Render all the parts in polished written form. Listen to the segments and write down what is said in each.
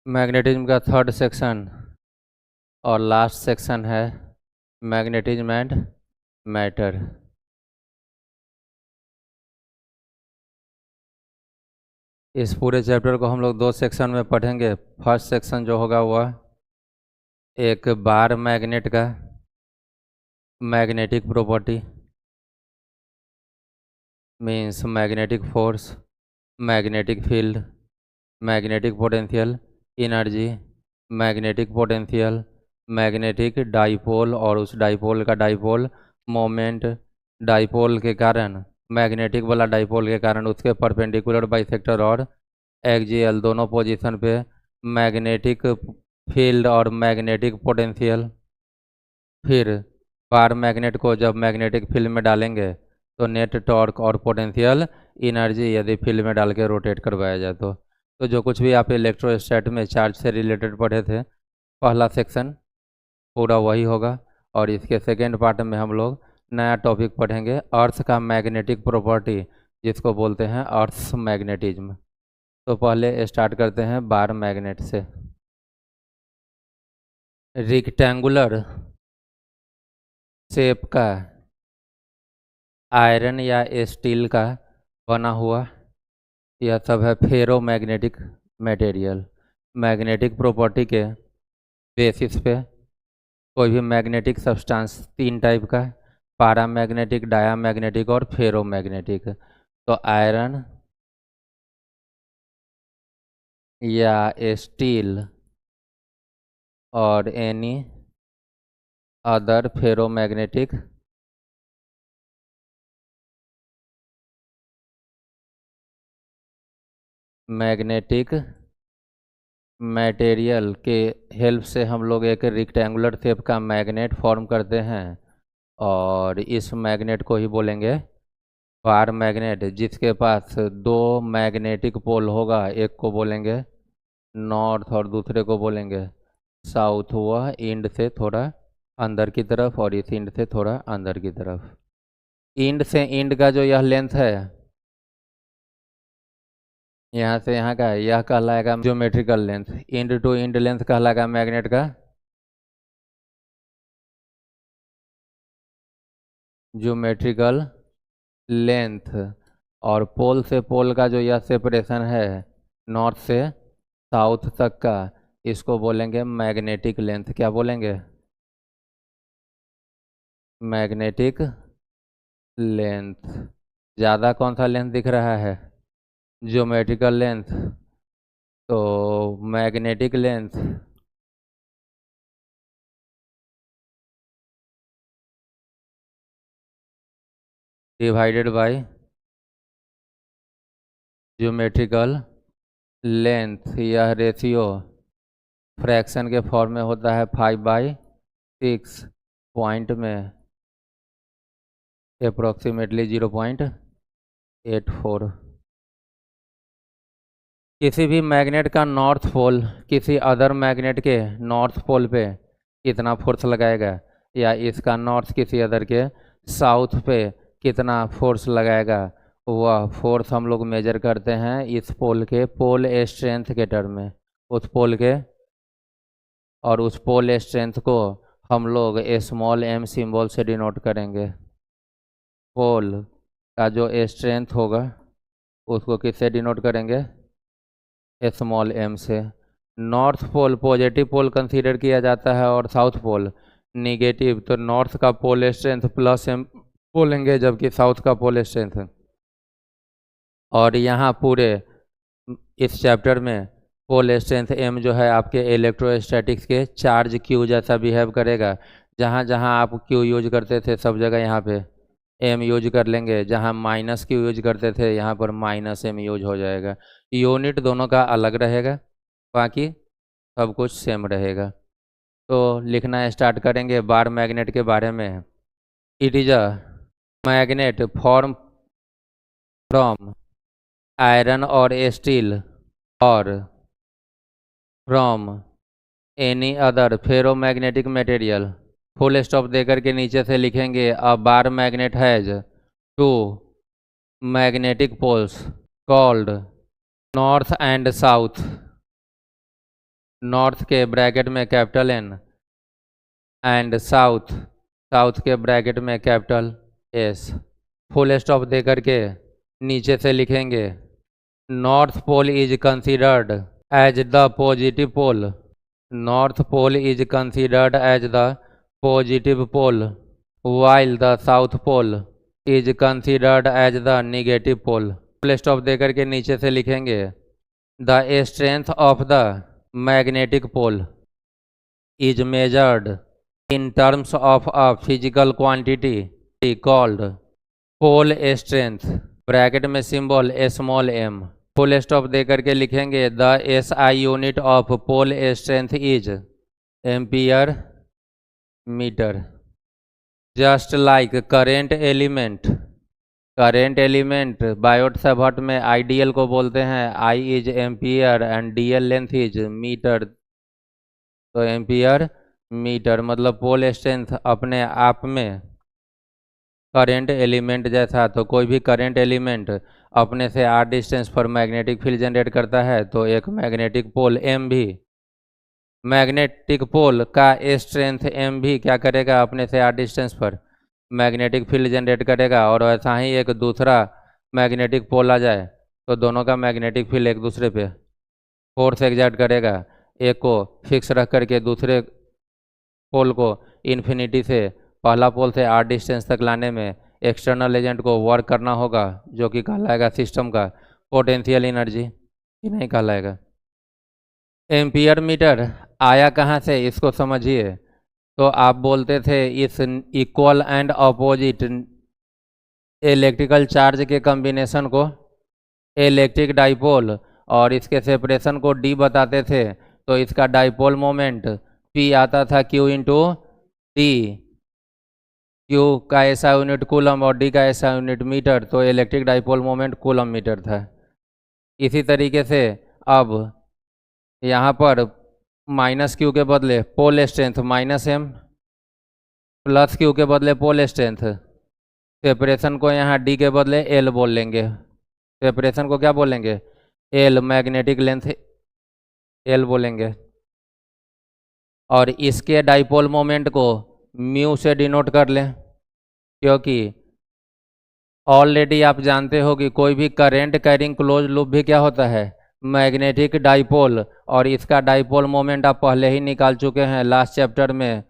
Magnetism का third section और last section है मैग्नेटिज्म एंड मैटर। इस पूरे चैप्टर को हम लोग दो सेक्शन में पढ़ेंगे। फर्स्ट सेक्शन जो होगा वह एक बार मैग्नेट का magnetic property means magnetic force, magnetic field, magnetic potential, energy, magnetic potential, magnetic dipole और उस डाइपोल का डाइपोल मोमेंट, डाइपोल के कारण मैग्नेटिक वाला डाइपोल के कारण उसके परपेंडिकुलर बाइसेक्टर और एक्सियल दोनों पोजीशन पे मैग्नेटिक फील्ड और मैग्नेटिक पोटेंशियल। फिर बार मैग्नेट को जब मैग्नेटिक फील्ड में डालेंगे तो नेट टॉर्क और पोटेंशियल एनर्जी यदि फील्ड में डाल के रोटेट करवाया जाए तो जो कुछ भी आप इलेक्ट्रोस्टैट में चार्ज से रिलेटेड पढ़े थे पहला सेक्शन पूरा वही होगा। और इसके सेकेंड पार्ट में हम लोग नया टॉपिक पढ़ेंगे अर्थ का मैग्नेटिक प्रॉपर्टी जिसको बोलते हैं अर्थ मैग्नेटिज्म। तो पहले स्टार्ट करते हैं बार मैग्नेट से। रेक्टेंगुलर शेप का आयरन या स्टील का बना हुआ यह सब है फेरोमैग्नेटिक मटेरियल। मैग्नेटिक प्रॉपर्टी के बेसिस पे कोई भी मैग्नेटिक सब्सटेंस तीन टाइप का पैरामैग्नेटिक, डायामैग्नेटिक और फेरोमैग्नेटिक। तो आयरन या स्टील और any other ferromagnetic magnetic material के हेल्प से हम लोग एक रेक्टेंगुलर शेप का मैग्नेट फॉर्म करते हैं और इस मैग्नेट को ही बोलेंगे बार मैग्नेट। जिसके पास दो मैग्नेटिक पोल होगा, एक को बोलेंगे नॉर्थ और दूसरे को बोलेंगे साउथ। वह इंड से थोड़ा अंदर की तरफ और इस इंड से थोड़ा अंदर की तरफ। इंड से इंड का जो यह लेंथ है यहाँ से यहाँ का यह कहलाएगा geometrical length. End to end length कहलाएगा मैग्नेट का ज्योमेट्रिकल लेंथ। और पोल से पोल का जो यह सेपरेशन है नॉर्थ से साउथ तक का इसको बोलेंगे मैग्नेटिक लेंथ। क्या बोलेंगे? Magnetic length. ज़्यादा कौन सा लेंथ दिख रहा है? Geometrical length. तो magnetic length divided by geometrical length. यह रेशियो फ्रैक्शन के फॉर्म में होता है 5/6 पॉइंट में अप्रोक्सीमेटली 0.84। किसी भी मैग्नेट का नॉर्थ पोल किसी अदर मैग्नेट के नॉर्थ पोल पे कितना फोर्स लगाएगा या इसका नॉर्थ किसी अदर के साउथ पे कितना फोर्स लगाएगा वह फोर्स हम लोग मेजर करते हैं इस पोल के पोल स्ट्रेंथ के टर्म में। उस पोल के और उस पोल स्ट्रेंथ को हम लोग स्मॉल m सिंबल से डिनोट करेंगे। पोल का जो स्ट्रेंथ होगा उसको किससे डिनोट करेंगे? स्मॉल m से। North pole positive pole consider किया जाता है और साउथ पोल निगेटिव। तो नॉर्थ का पोल स्ट्रेंथ +m बोलेंगे जबकि साउथ का पोल स्ट्रेंथ। और यहाँ पूरे इस चैप्टर में पोल स्ट्रेंथ m जो है आपके इलेक्ट्रोस्टैटिक्स के चार्ज q जैसा बिहेव करेगा। जहाँ जहाँ आप q यूज करते थे सब जगह यहाँ पे m यूज कर लेंगे। जहाँ -q यूज करते थे यहाँ पर -m यूज हो जाएगा। यूनिट दोनों का अलग रहेगा, बाकी सब कुछ सेम रहेगा। तो लिखना स्टार्ट करेंगे बार मैग्नेट के बारे में। It is a magnet form from iron और स्टील और from any other ferromagnetic material. Full stop देकर के नीचे से लिखेंगे a bar magnet has two magnetic poles called north and south north के ब्रैकेट में capital N and south, south के ब्रैकेट में कैपिटल S। फुल स्टॉप दे करके नीचे से लिखेंगे north pole is considered as the positive pole, north pole is considered as the positive pole while the south pole is considered as the negative pole। Full stop देकर के नीचे से लिखेंगे the strength of the magnetic pole is measured in terms of a physical quantity called pole strength, bracket में symbol small m। Full stop देकर के लिखेंगे the SI unit of pole strength is ampere metre. Just like current element, current element Biot Savart में I DL को बोलते हैं I is ampere and DL length is metre, तो ampere metre मतलब pole strength अपने आप में करेंट एलिमेंट जैसा। तो कोई भी करेंट एलिमेंट अपने से r डिस्टेंस पर मैग्नेटिक फील्ड जनरेट करता है, तो एक मैग्नेटिक पोल M भी, मैग्नेटिक पोल का स्ट्रेंथ M भी क्या करेगा, अपने से r डिस्टेंस पर मैग्नेटिक फील्ड जनरेट करेगा। और ऐसा ही एक दूसरा मैग्नेटिक पोल आ जाए तो दोनों का मैग्नेटिक फील्ड एक दूसरे पे फोर्स एग्जर्ट करेगा, एक को फिक्स रख करके दूसरे पोल को इन्फिनिटी से पहला पोल से r डिस्टेंस तक लाने में एक्सटर्नल एजेंट को वर्क करना होगा, जो कि कहलाएगा सिस्टम का पोटेंशियल एनर्जी, कि नहीं कहलाएगा। एम्पियर मीटर आया कहाँ से, इसको समझिए। तो आप बोलते थे इस equal and opposite electrical charge के कॉम्बिनेशन को इलेक्ट्रिक डाइपोल और इसके सेपरेशन को D बताते थे, तो इसका डाइपोल मोमेंट P आता था Q इंटू D, Q का ऐसा यूनिट कूलम और D का ऐसा यूनिट मीटर, तो electric dipole moment coulomb metre था। इसी तरीके से अब यहाँ पर माइनस Q के बदले pole strength -M, plus Q के बदले पोल स्ट्रेंथ, सेपरेशन को यहाँ D के बदले L बोल लेंगे, सेपरेशन को क्या बोलेंगे L, मैग्नेटिक लेंथ L बोलेंगे। और इसके डाइपोल मोमेंट को म्यू से डिनोट कर लें, क्योंकि ऑलरेडी आप जानते हो कि कोई भी करेंट कैरिंग क्लोज लूप भी क्या होता है, मैग्नेटिक डाइपोल। और इसका डाइपोल मोमेंट आप पहले ही निकाल चुके हैं लास्ट चैप्टर में,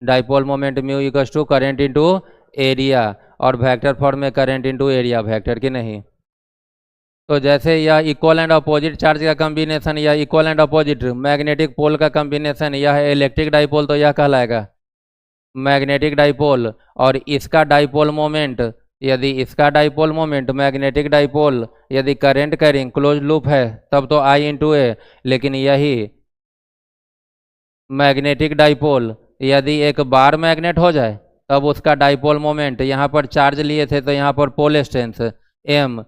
dipole moment mu equals to current into area, और वेक्टर फॉर्म में करेंट इनटू एरिया वेक्टर, की नहीं। तो जैसे यह इक्वल एंड अपोजिट चार्ज का कॉम्बिनेशन या equal and opposite magnetic pole का कॉम्बिनेशन, यह है इलेक्ट्रिक डाइपोल, तो यह कहलाएगा मैग्नेटिक डाइपोल। और इसका डाइपोल मोमेंट, यदि इसका डाइपोल मोमेंट मैग्नेटिक डाइपोल यदि करंट कैरिंग क्लोज लूप है तब तो I इंटू ए, लेकिन यही मैग्नेटिक डाइपोल यदि एक बार मैग्नेट हो जाए तब उसका डाइपोल मोमेंट, यहाँ पर चार्ज लिए थे तो यहाँ पर पोल स्ट्रेंथ M,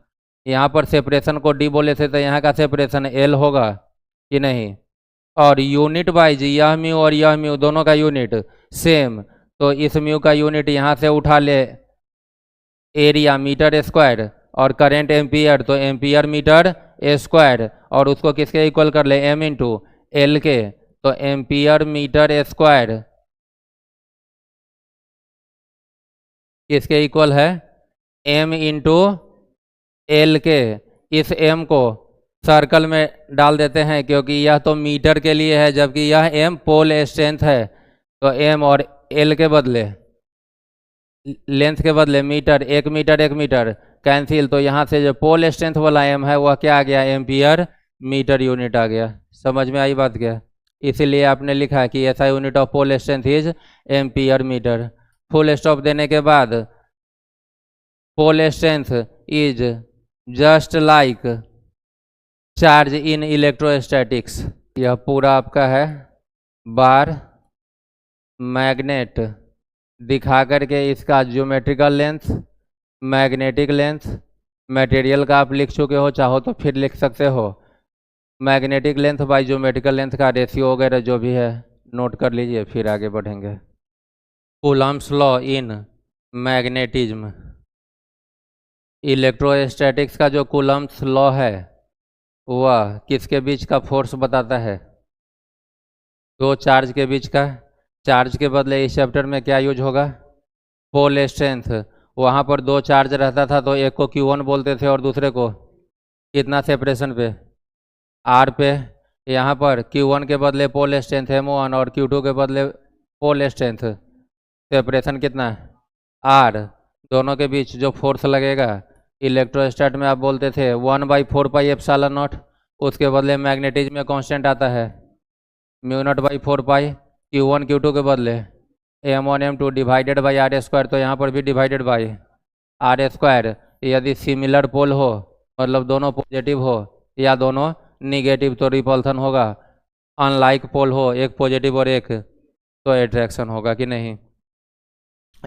यहाँ पर सेपरेशन को D बोले थे तो यहाँ का सेपरेशन L होगा, कि नहीं। और यूनिट वाइज यह म्यू और यह म्यू दोनों का यूनिट सेम, तो इस म्यू का यूनिट यहाँ से उठा ले एरिया मीटर स्क्वायर और करंट एम्पियर, तो एम्पियर मीटर स्क्वायर, और उसको किसके इक्वल कर ले M इंटू L के, तो एम्पियर मीटर स्क्वायर किसके इक्वल है, M इंटू L के। इस M को सर्कल में डाल देते हैं क्योंकि यह तो मीटर के लिए है जबकि यह M पोल स्ट्रेंथ है, तो M और L के बदले लेंथ के बदले मीटर, एक मीटर कैंसिल, तो यहाँ से जो पोल स्ट्रेंथ वाला M है वह क्या आ गया, एम्पियर मीटर यूनिट आ गया। समझ में आई बात क्या, इसीलिए आपने लिखा कि ऐसा unit of pole strength is ampere metre. Full stop देने के बाद pole strength is just like charge in electrostatics. यह पूरा आपका है बार मैग्नेट दिखा करके इसका geometrical length, magnetic length, material का आप लिख चुके हो, चाहो तो फिर लिख सकते हो, magnetic length bye geometrical length का रेशियो वगैरह जो भी है नोट कर लीजिए, फिर आगे बढ़ेंगे। Coulomb's law in magnetism, electrostatics का जो कूलम्स लॉ है वह किसके बीच का फोर्स बताता है, दो चार्ज के बीच का। चार्ज के बदले इस चैप्टर में क्या यूज होगा? Pole strength. वहाँ पर दो चार्ज रहता था तो एक को Q1 बोलते थे और दूसरे को कितना सेपरेशन पे? R पे। यहाँ पर Q1 के बदले पोल स्ट्रेंथ M1 और Q2 के बदले पोल स्ट्रेंथ सेपरेशन कितना? R। दोनों के बीच जो फोर्स लगेगा, इलेक्ट्रोस्टैट में आप बोलते थे 1/4πε0, उसके बदले मैग्नेटिज्म में कांस्टेंट आता है μ0/4π। Q1 Q2 के बदले M1 M2 divided by R², तो यहाँ पर भी डिवाइडेड बाई R²। यदि सिमिलर पोल हो, मतलब दोनों पॉजिटिव हो या दोनों निगेटिव, तो रिपल्सन होगा। अनलाइक पोल हो, एक पॉजिटिव और एक, तो एट्रैक्शन होगा कि नहीं।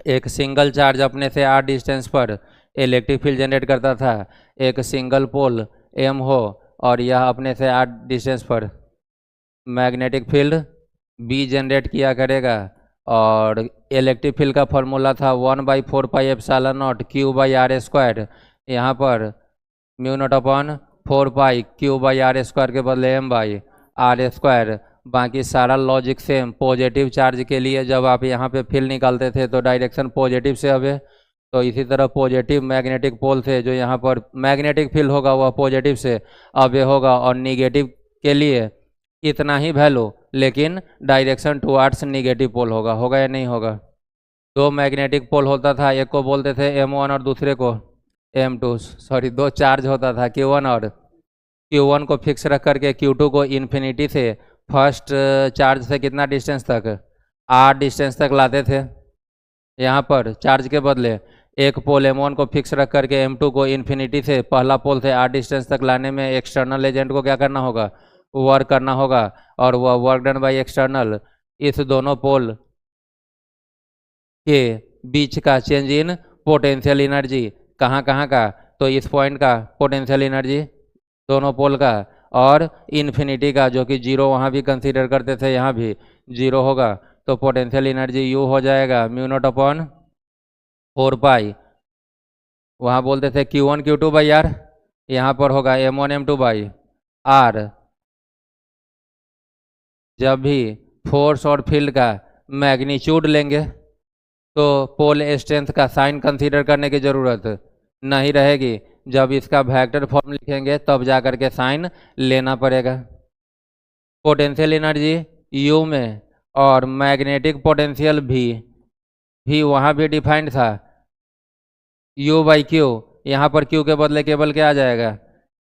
एक सिंगल चार्ज अपने से r डिस्टेंस पर इलेक्ट्रिक फील्ड जनरेट करता था। एक सिंगल पोल M हो और यह अपने से r डिस्टेंस पर मैग्नेटिक फील्ड B जनरेट किया करेगा। और इलेक्ट्रिक फील्ड का फॉर्मूला था 1/4πε0 Q/r²। यहाँ पर μ0/4π Q/r² के बदले M/r²। बाकी सारा लॉजिक सेम। पॉजिटिव चार्ज के लिए जब आप यहाँ पे फील्ड निकालते थे तो डायरेक्शन पॉजिटिव से अवे, तो इसी तरह पॉजिटिव मैग्नेटिक पोल से जो यहाँ पर मैग्नेटिक फील्ड होगा वह पॉजिटिव से अवे होगा। और निगेटिव के लिए इतना ही वैल्यू, लेकिन डायरेक्शन टुवार्ड्स निगेटिव पोल होगा। होगा या नहीं होगा? दो मैग्नेटिक पोल होता था, एक को बोलते थे M1 और दूसरे को M2। सॉरी, दो चार्ज होता था Q1 और Q1 को फिक्स रख करके Q2 को इन्फिनिटी से फर्स्ट चार्ज से कितना डिस्टेंस तक? R डिस्टेंस तक लाते थे। यहाँ पर चार्ज के बदले एक पोल M1 को फिक्स रख करके M2 को इन्फिनिटी से पहला पोल से R डिस्टेंस तक लाने में एक्सटर्नल एजेंट को क्या करना होगा? वर्क करना होगा। और वह वर्क डन बाई एक्सटर्नल इस दोनों पोल के बीच का चेंज इन पोटेंशियल एनर्जी कहाँ कहाँ का? तो इस पॉइंट का पोटेंशियल एनर्जी दोनों पोल का, और इन्फिनिटी का जो कि 0 वहाँ भी कंसीडर करते थे, यहाँ भी 0 होगा। तो पोटेंशियल एनर्जी U हो जाएगा μ0/4π, वहाँ बोलते थे Q1 Q2/r, यहाँ पर होगा M1 M2/r। जब भी फोर्स और फील्ड का मैग्नीट्यूड लेंगे तो पोल स्ट्रेंथ का साइन कंसीडर करने की ज़रूरत नहीं रहेगी। जब इसका वेक्टर फॉर्म लिखेंगे तब जा कर के साइन लेना पड़ेगा। पोटेंशियल एनर्जी U में और मैग्नेटिक पोटेंशियल भी वहाँ भी डिफाइंड था U/Q। यहाँ पर Q के बदले केवल क्या आ जाएगा?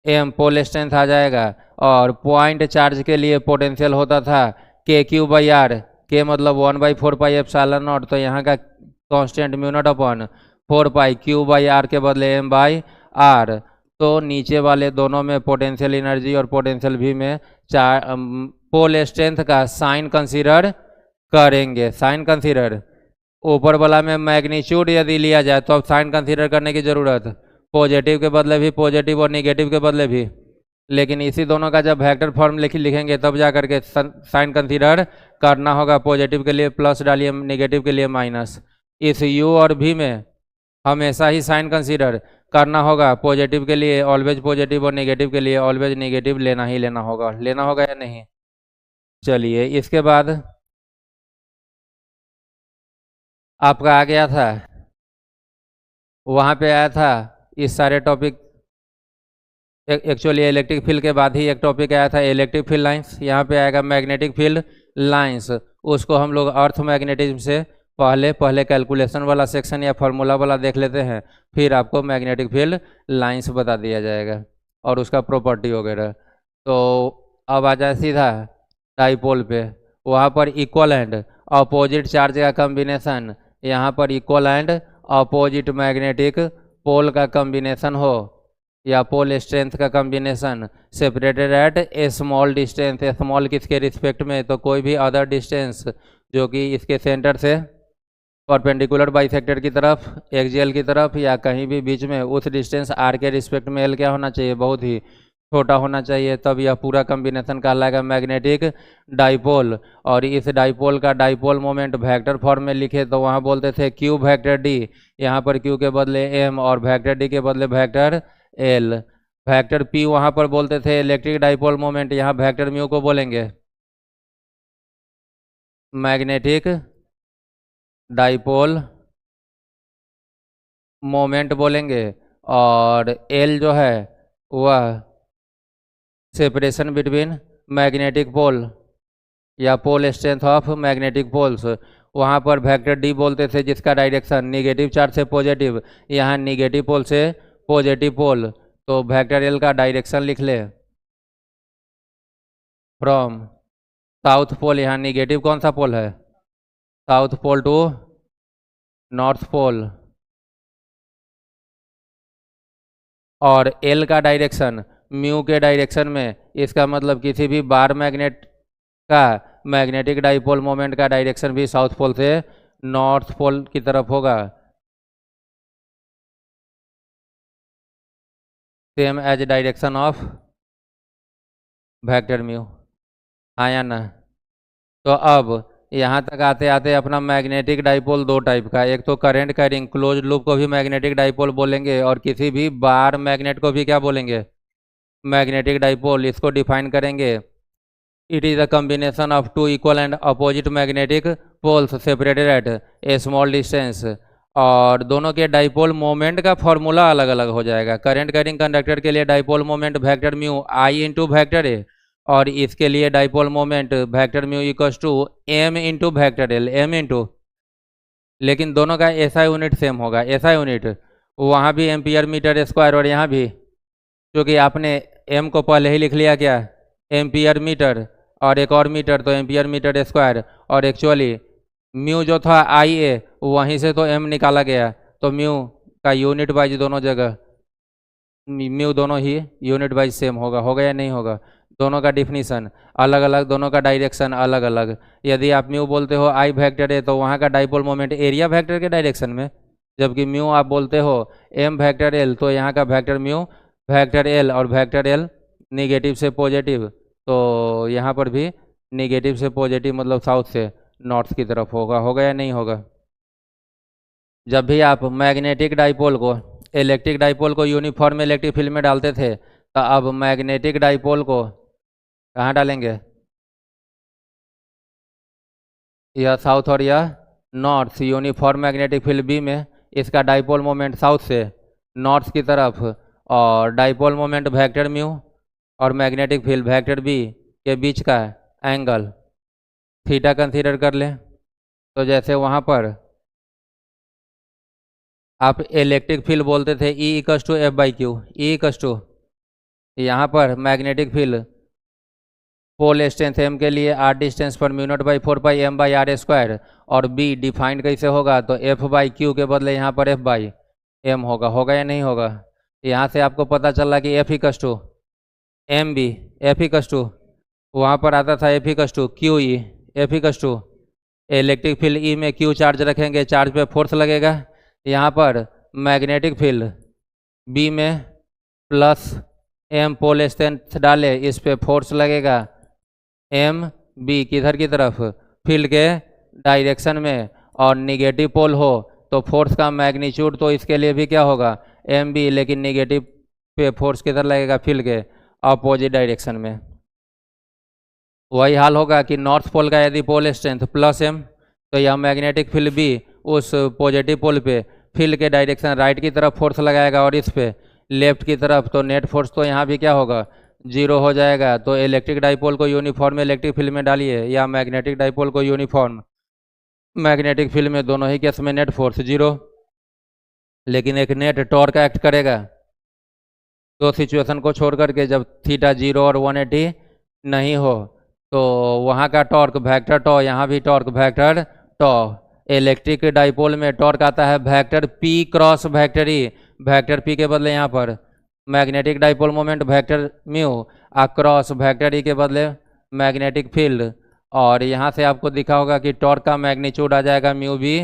M पोल स्ट्रेंथ आ जाएगा। और पॉइंट चार्ज के लिए पोटेंशियल होता था KQ/r। K मतलब 1/4πε0, तो यहाँ का कांस्टेंट μ0/4π Q/r के बदले M/r। तो नीचे वाले दोनों में पोटेंशियल एनर्जी और पोटेंशियल V में पोल स्ट्रेंथ का साइन कंसीडर करेंगे। साइन कंसीडर ऊपर वाला में मैग्नीट्यूड यदि लिया जाए तो अब साइन कंसीडर करने की ज़रूरत, पॉजिटिव के बदले भी पॉजिटिव और निगेटिव के बदले भी। लेकिन इसी दोनों का जब वेक्टर फॉर्म लिखेंगे तब जा करके साइन कंसीडर करना होगा। पॉजिटिव के लिए प्लस डालिए, निगेटिव के लिए माइनस। इस U और V में हमेशा ही साइन कंसीडर करना होगा। पॉजिटिव के लिए ऑलवेज पॉजिटिव और नेगेटिव के लिए ऑलवेज नेगेटिव लेना ही लेना होगा। लेना होगा या नहीं? चलिए, इसके बाद आपका आ गया था, वहाँ पे आया था इस सारे टॉपिक। एक्चुअली इलेक्ट्रिक फील्ड के बाद ही एक टॉपिक आया था इलेक्ट्रिक फील्ड लाइंस। यहाँ पे आएगा मैग्नेटिक फील्ड लाइंस। उसको हम लोग अर्थ मैग्नेटिज्म से पहले कैलकुलेशन वाला सेक्शन या फार्मूला वाला देख लेते हैं, फिर आपको मैग्नेटिक फील्ड लाइंस बता दिया जाएगा और उसका प्रॉपर्टी वगैरह। तो अब आ जाए सीधा डाइपोल पे। वहाँ पर इक्वल एंड अपोजिट चार्ज का कम्बिनेशन, यहाँ पर equal and opposite magnetic pole का कम्बिनेशन हो या पोल स्ट्रेंथ का combination separated at a small distance. Small किसके रिस्पेक्ट में? तो कोई भी अदर डिस्टेंस जो कि इसके सेंटर से परपेंडिकुलर बाइसेक्टर की तरफ, एक्सियल की तरफ, या कहीं भी बीच में, उस डिस्टेंस r के रिस्पेक्ट में L क्या होना चाहिए? बहुत ही छोटा होना चाहिए। तब यह पूरा कम्बिनेशन कहलाएगा मैग्नेटिक डाइपोल। और इस डाइपोल का डाइपोल मोमेंट वेक्टर फॉर्म में लिखे तो वहाँ बोलते थे Q वेक्टर D, यहाँ पर Q के बदले M और वेक्टर D के बदले वेक्टर L। वेक्टर P वहाँ पर बोलते थे इलेक्ट्रिक डाइपोल मोमेंट, यहाँ वेक्टर म्यू को बोलेंगे मैग्नेटिक डाइपोल मोमेंट बोलेंगे, और एल जो है वह सेपरेशन बिटवीन मैग्नेटिक पोल या pole strength of magnetic poles. वहाँ पर वेक्टर डी बोलते थे जिसका डायरेक्शन निगेटिव चार्ज से पॉजिटिव, यहाँ निगेटिव पोल से पॉजिटिव पोल, तो वेक्टर एल का डायरेक्शन लिख ले फ्रॉम साउथ पोल, यहाँ निगेटिव कौन सा पोल है, south pole to north pole, और एल का डायरेक्शन म्यू के डायरेक्शन में, इसका मतलब किसी भी बार मैग्नेट का मैग्नेटिक डाइपोल मोमेंट का डायरेक्शन भी साउथ पोल से नॉर्थ पोल की तरफ होगा, same as direction of vector mu. हाँ या ना? तो अब यहाँ तक आते आते अपना मैग्नेटिक डाइपोल दो टाइप का, एक तो करंट कैरिंग क्लोज लूप को भी मैग्नेटिक डाइपोल बोलेंगे, और किसी भी बार मैग्नेट को भी क्या बोलेंगे, मैग्नेटिक डाइपोल। इसको डिफाइन करेंगे, it is a combination of two equal and opposite magnetic poles separated at a small distance, और दोनों के डाइपोल मोमेंट का फॉर्मूला अलग अलग हो जाएगा। करंट कैरिंग कंडक्टर के लिए dipole moment vector mu I into vector A, और इसके लिए dipole moment vector mu equals to m into vector l, m into, लेकिन दोनों का एसआई यूनिट सेम होगा, एसआई यूनिट वहाँ भी एम्पियर मीटर स्क्वायर, और यहाँ भी क्योंकि आपने एम को पहले ही लिख लिया क्या, एम्पियर मीटर, और एक और मीटर तो एम्पियर मीटर स्क्वायर, और एक्चुअली म्यू जो था आई ए वहीं से तो एम निकाला गया, तो म्यू का यूनिट वाइज दोनों जगह म्यू दोनों ही यूनिट वाइज सेम होगा या नहीं होगा? दोनों का डिफिनीशन अलग अलग, दोनों का डायरेक्शन अलग अलग। यदि आप म्यू बोलते हो आई वेक्टर ए तो वहाँ का डाइपोल मोमेंट एरिया वेक्टर के डायरेक्शन में, जबकि म्यू आप बोलते हो एम वेक्टर एल तो यहाँ का वेक्टर म्यू वेक्टर एल, और वेक्टर एल निगेटिव से पॉजिटिव, तो यहाँ पर भी निगेटिव से पॉजिटिव मतलब साउथ से नॉर्थ की तरफ होगा या नहीं होगा? जब भी आप मैग्नेटिक डाइपोल को इलेक्ट्रिक डाइपोल को यूनिफॉर्म इलेक्ट्रिक फील्ड में डालते थे, तो अब मैग्नेटिक डाइपोल को कहाँ डालेंगे, या साउथ और या north. Uniform magnetic field B में इसका डाइपोल मोमेंट साउथ से नॉर्थ की तरफ, और डाइपोल मोमेंट वेक्टर म्यू और मैग्नेटिक फील्ड वेक्टर बी के बीच का एंगल थीटा कंसीडर कर लें। तो जैसे वहाँ पर आप इलेक्ट्रिक फील्ड बोलते थे E equals to F by q, E equals to, यहाँ पर magnetic field pole strength m के लिए आर डिस्टेंस पर mu naught by 4 pi m by r square, और बी डिफाइंड कैसे होगा, तो एफ बाई क्यू के बदले यहाँ पर एफ बाई एम होगा या नहीं होगा? यहाँ से आपको पता चला कि F equals to m B, F equals to वहाँ पर आता था F equals to q E, F equals to electric field E में क्यू चार्ज रखेंगे, चार्ज पे फोर्स लगेगा, यहाँ पर मैग्नेटिक फील्ड बी में प्लस एम पोल स्ट्रेंथ डाले, इस पे फोर्स लगेगा एम बी किधर की तरफ, फील्ड के डायरेक्शन में, और निगेटिव पोल हो तो फोर्स का मैग्नीट्यूड तो इसके लिए भी क्या होगा, एम बी, लेकिन निगेटिव पे फोर्स किधर लगेगा, फील्ड के अपोजिट डायरेक्शन में। वही हाल होगा कि नॉर्थ पोल का यदि पोल स्ट्रेंथ प्लस एम, तो यह मैग्नेटिक फील्ड भी उस पॉजिटिव पोल पे फील्ड के डायरेक्शन राइट की तरफ फोर्स लगाएगा, और इस पे लेफ्ट की तरफ, तो नेट फोर्स तो यहाँ भी क्या होगा, जीरो हो जाएगा। तो इलेक्ट्रिक डाइपोल को यूनिफॉर्म इलेक्ट्रिक फील्ड में डालिए, या मैग्नेटिक डाइपोल को यूनिफॉर्म मैग्नेटिक फील्ड में, दोनों ही केस में नेट फोर्स जीरो, लेकिन एक नेट टॉर्क एक्ट करेगा। दो सिचुएशन को छोड़ करके, जब थीटा 0 और 180 नहीं हो, तो वहाँ का टॉर्क वेक्टर टॉ, यहाँ भी टॉर्क वेक्टर टॉ। इलेक्ट्रिक डाइपोल में टॉर्क आता है vector P cross vector E, vector p के बदले यहाँ पर magnetic dipole moment vector mu, cross vector E के बदले मैग्नेटिक फील्ड, और यहाँ से आपको दिखा होगा कि टॉर्क का मैग्नीट्यूड आ जाएगा mu B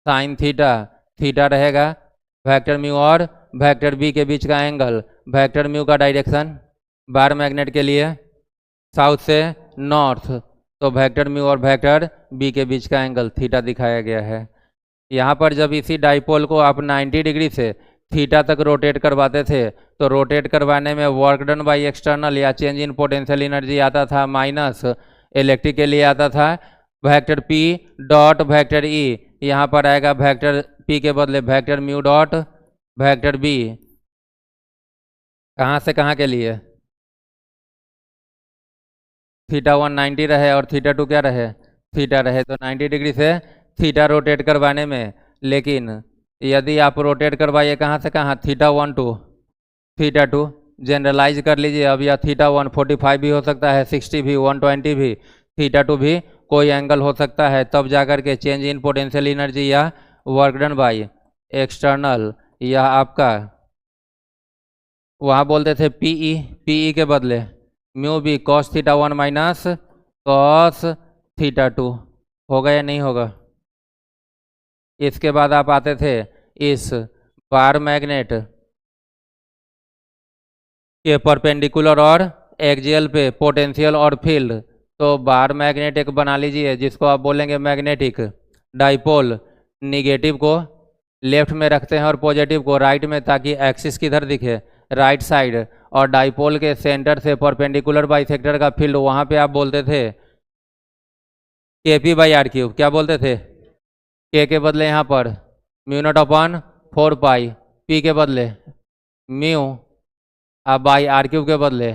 sine theta, theta रहेगा वेक्टर म्यू और वेक्टर बी के बीच का एंगल, वेक्टर म्यू का डायरेक्शन बार मैग्नेट के लिए साउथ से नॉर्थ, तो वेक्टर म्यू और वेक्टर बी के बीच का एंगल थीटा दिखाया गया है। यहाँ पर जब इसी डाइपोल को आप 90 डिग्री से थीटा तक रोटेट करवाते थे, तो रोटेट करवाने में वर्क डन बाई एक्सटर्नल या चेंज इन पोटेंशियल एनर्जी आता था माइनस, इलेक्ट्रिक के लिए आता था vector p dot vector E, यहाँ पर आएगा वेक्टर पी के बदले vector mu dot vector B. कहाँ से कहाँ के लिए? थीटा 1 90 रहे और थीटा 2 क्या रहे? थीटा रहे, तो 90 डिग्री से थीटा रोटेट करवाने में। लेकिन यदि आप रोटेट करवाइए कहाँ से कहाँ, थीटा 1 टू थीटा 2, जनरलाइज कर लीजिए। अब यह थीटा 1 45 भी हो सकता है, 60 भी, 120 भी, थीटा 2 भी कोई एंगल हो सकता है। तब जाकर के चेंज इन पोटेंशियल एनर्जी या वर्क डन बाय एक्सटर्नल, यह आपका वहाँ बोलते थे पीई, पीई के बदले mu B cos theta 1 minus cos theta 2। होगा या नहीं होगा? इसके बाद आप आते थे इस बार मैग्नेट के परपेंडिकुलर और एक्सियल पे पोटेंशियल और फील्ड। तो बार मैग्नेट एक बना लीजिए जिसको आप बोलेंगे मैग्नेटिक डाइपोल। निगेटिव को लेफ्ट में रखते हैं और पॉजिटिव को राइट में, ताकि एक्सिस किधर दिखे, राइट साइड। और डाइपोल के सेंटर से परपेंडिकुलर बाइसेक्टर का फील्ड वहाँ पे आप बोलते थे के पी बाई आर क्यूब। क्या बोलते थे? के बदले यहाँ पर म्यू नॉट अपॉन 4 पाई, पी के बदले म्यू, अब बाई आर क्यूब के बदले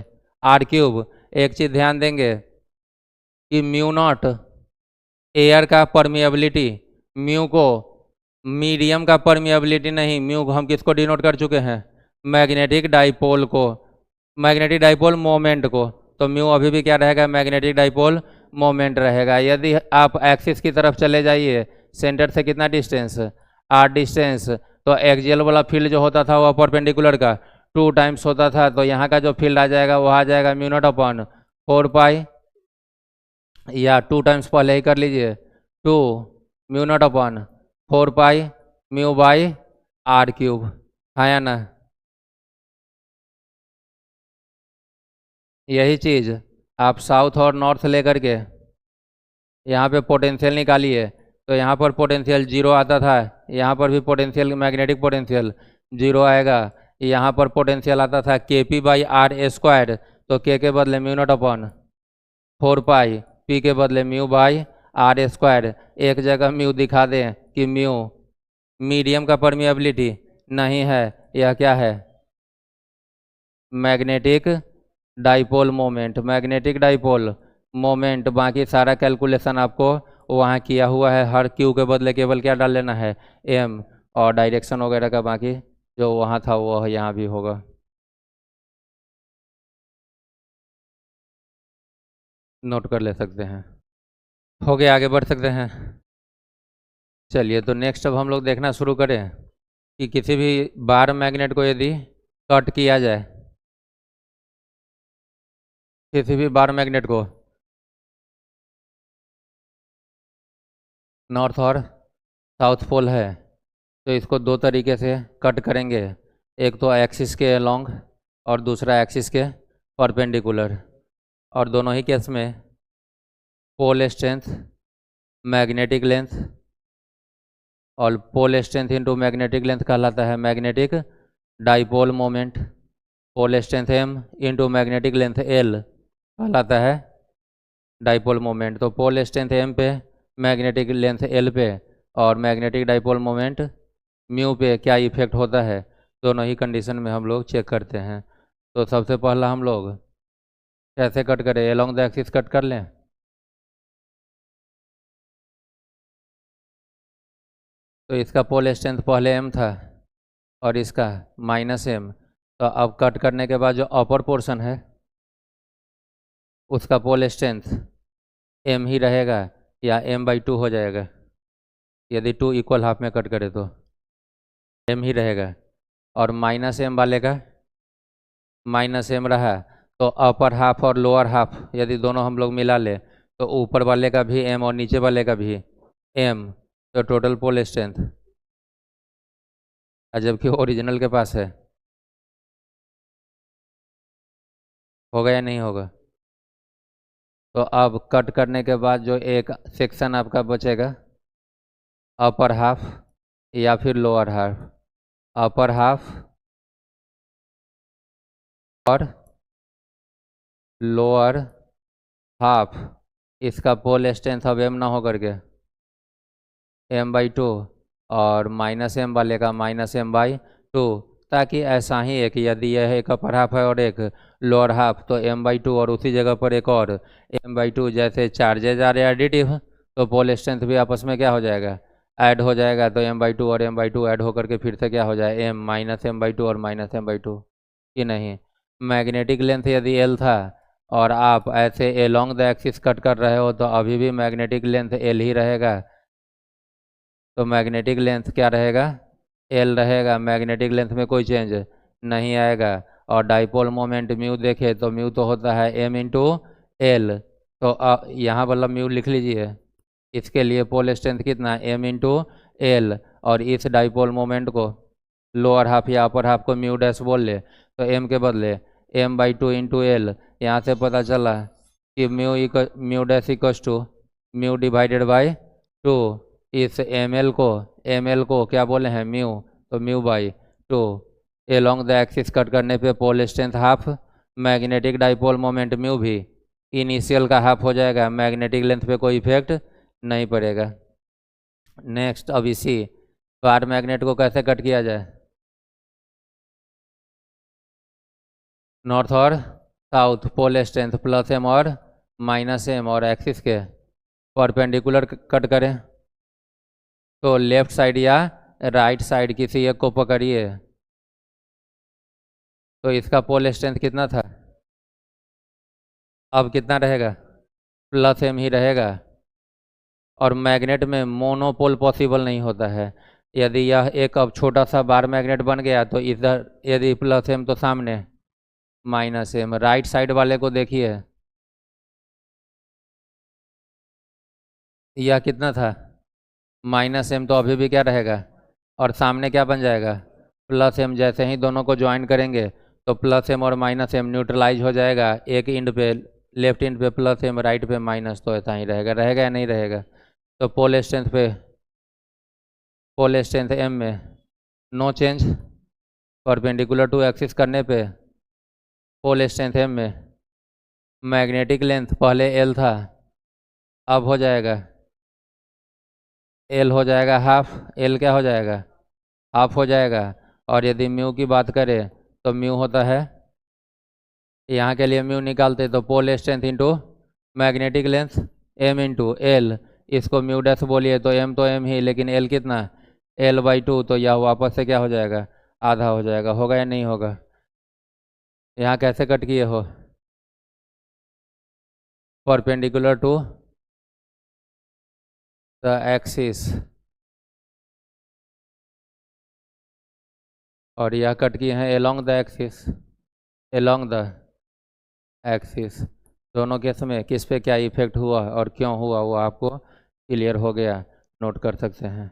आर क्यूब। एक चीज़ ध्यान देंगे कि म्यू नॉट एयर का परमिएबिलिटी, म्यू को मीडियम का परमिएबिलिटी नहीं, म्यू को हम किसको डिनोट कर चुके हैं? मैग्नेटिक डाइपोल को, मैग्नेटिक डाइपोल मोमेंट को। तो म्यू अभी भी क्या रहेगा? मैग्नेटिक डाइपोल मोमेंट रहेगा। यदि आप एक्सिस की तरफ चले जाइए, सेंटर से कितना डिस्टेंस? आर डिस्टेंस, तो एक्सियल वाला फील्ड जो होता था वह परपेंडिकुलर का 2 टाइम्स होता था। तो यहाँ का जो फील्ड आ जाएगा वो आ जाएगा म्यू नॉट अपॉन 4 पाई, या 2 टाइम्स पहले ही कर लीजिए, 2 mu naught upon 4 pi mu by r cube, है या ना? यही चीज़ आप साउथ और नॉर्थ लेकर के यहाँ पे पोटेंशियल निकालिए। तो यहाँ पर पोटेंशियल 0 आता था, यहाँ पर भी पोटेंशियल मैग्नेटिक पोटेंशियल 0 आएगा। यहाँ पर पोटेंशियल आता था के पी बाई आर स्क्वायर, तो के बदले म्यू नॉट अपॉन 4 पाई, पी के बदले म्यू बाई आर स्क्वायर। एक जगह म्यू दिखा दें कि म्यू मीडियम का परमिएबिलिटी नहीं है, यह क्या है? Magnetic dipole moment, magnetic dipole moment. बाकी सारा कैलकुलेशन आपको वहाँ किया हुआ है। हर क्यू के बदले केवल क्या डाल लेना है? एम, और डायरेक्शन वगैरह का बाकी जो वहाँ था वो यहाँ भी होगा। नोट कर ले सकते हैं। हो गया, आगे बढ़ सकते हैं। चलिए, तो नेक्स्ट अब हम लोग देखना शुरू करें कि किसी भी बार मैग्नेट को यदि कट किया जाए, किसी भी बार मैग्नेट को नॉर्थ और साउथ पोल है, तो इसको दो तरीके से कट करेंगे। एक तो एक्सिस के अलोंग और दूसरा एक्सिस के परपेंडिकुलर। और दोनों ही केस में पोल स्ट्रेंथ, मैग्नेटिक लेंथ, और pole strength into magnetic length कहलाता है magnetic dipole moment. Pole strength m into magnetic length l कहलाता है डाइपोल मोमेंट। तो पोल स्ट्रेंथ m पे, मैग्नेटिक लेंथ l पे, और मैग्नेटिक डाइपोल मोमेंट म्यू पे क्या इफेक्ट होता है, दोनों ही कंडीशन में हम लोग चेक करते हैं। तो सबसे पहला हम लोग कैसे कट करें? एलोंग द एक्सिस कट कर लें। तो इसका पोल स्ट्रेंथ पहले m था और इसका -m। तो अब कट करने के बाद जो अपर पोर्शन है उसका पोल स्ट्रेंथ m ही रहेगा या m/2 हो जाएगा? यदि 2 इक्वल हाफ में कट करे तो m ही रहेगा। और -m वाले का -m रहा, तो अपर हाफ और लोअर हाफ यदि दोनों हम लोग मिला ले तो ऊपर वाले का भी m और नीचे वाले का भी m, तो टोटल पोल स्ट्रेंथ, जबकि ओरिजिनल के पास है। होगा या नहीं होगा? तो अब कट करने के बाद जो एक सेक्शन आपका बचेगा, अपर हाफ या फिर लोअर हाफ, अपर हाफ और लोअर हाफ, इसका पोल स्ट्रेंथ अब एम ना हो करके m/2 और माइनस एम वाले का -m/2, ताकि ऐसा ही एक, यदि यह एक अपर हाफ है और एक लोअर हाफ, तो m/2 और उसी जगह पर एक और m/2, जैसे चार्जेज आ रहे हैं एडिटिव, तो पोल स्ट्रेंथ भी आपस में क्या हो जाएगा, ऐड हो जाएगा। तो m/2 और m/2 ऐड होकर के फिर से क्या हो जाए, m -m/2 और -m/2 कि नहीं। मैग्नेटिक लेंथ यदि l था और आप ऐसे एलोंग द एक्सिस कट कर रहे हो, तो अभी भी मैग्नेटिक लेंथ l ही रहेगा। तो मैग्नेटिक लेंथ क्या रहेगा, एल रहेगा। मैग्नेटिक लेंथ में कोई चेंज नहीं आएगा। और डाइपोल मोमेंट म्यू देखे तो म्यू तो होता है m इंटू एल। तो यहाँ वाला म्यू लिख लीजिए। इसके लिए पोल स्ट्रेंथ कितना, m इंटू एल, और इस डाइपोल मोमेंट को लोअर हाफ या अपर हाफ को म्यू डैश बोल ले, तो m के बदले m/2 इंटू एल। यहाँ से पता चला कि mu dash equals to mu divided by 2। इस एम एल को क्या बोले हैं, म्यू, तो म्यू/2। एलोंग द एक्सिस कट करने पे pole strength half, magnetic dipole moment mu भी इनिशियल का हाफ हो जाएगा। मैग्नेटिक लेंथ पे कोई इफेक्ट नहीं पड़ेगा। नेक्स्ट, अब इसी बार मैग्नेट को कैसे कट किया जाए, नॉर्थ और साउथ, पोल स्ट्रेंथ +m और -m, और एक्सिस के परपेंडिकुलर कट करें। तो लेफ्ट साइड या राइट साइड किसी एक को पकड़िए। तो इसका पोल स्ट्रेंथ कितना था, अब कितना रहेगा, +m ही रहेगा। और मैग्नेट में मोनोपोल पॉसिबल नहीं होता है। यदि यह एक अब छोटा सा बार मैग्नेट बन गया, तो इधर यदि +m तो सामने -m। राइट साइड वाले को देखिए, यह कितना था, -m, तो अभी भी क्या रहेगा, और सामने क्या बन जाएगा, +m। जैसे ही दोनों को ज्वाइन करेंगे तो +m और -m न्यूट्रलाइज हो जाएगा। एक इंड पे, लेफ्ट इंड पे +m, राइट पे माइनस, तो ऐसा ही रहेगा, रहेगा या नहीं रहेगा। तो पोल स्ट्रेंथ m में no change, perpendicular to axis करने पे पोल स्ट्रेंथ m में मैग्नेटिक लेंथ पहले l था, अब हो जाएगा l हो जाएगा हाफ, l क्या हो जाएगा, हाफ हो जाएगा। और यदि म्यू की बात करें तो म्यू होता है, यहाँ के लिए म्यू निकालते तो pole strength into magnetic length m into l. इसको म्यू डैश बोलिए तो m तो m ही, लेकिन l कितना, l/2। तो यह वापस से क्या हो जाएगा, आधा हो जाएगा। होगा या नहीं होगा, यहाँ कैसे कट किए हो, परपेंडिकुलर टू द एक्सिस, और यह कट किए हैं along the axis, along the axis. दोनों केस में किस पे क्या इफेक्ट हुआ और क्यों हुआ, वो आपको क्लियर हो गया, नोट कर सकते हैं।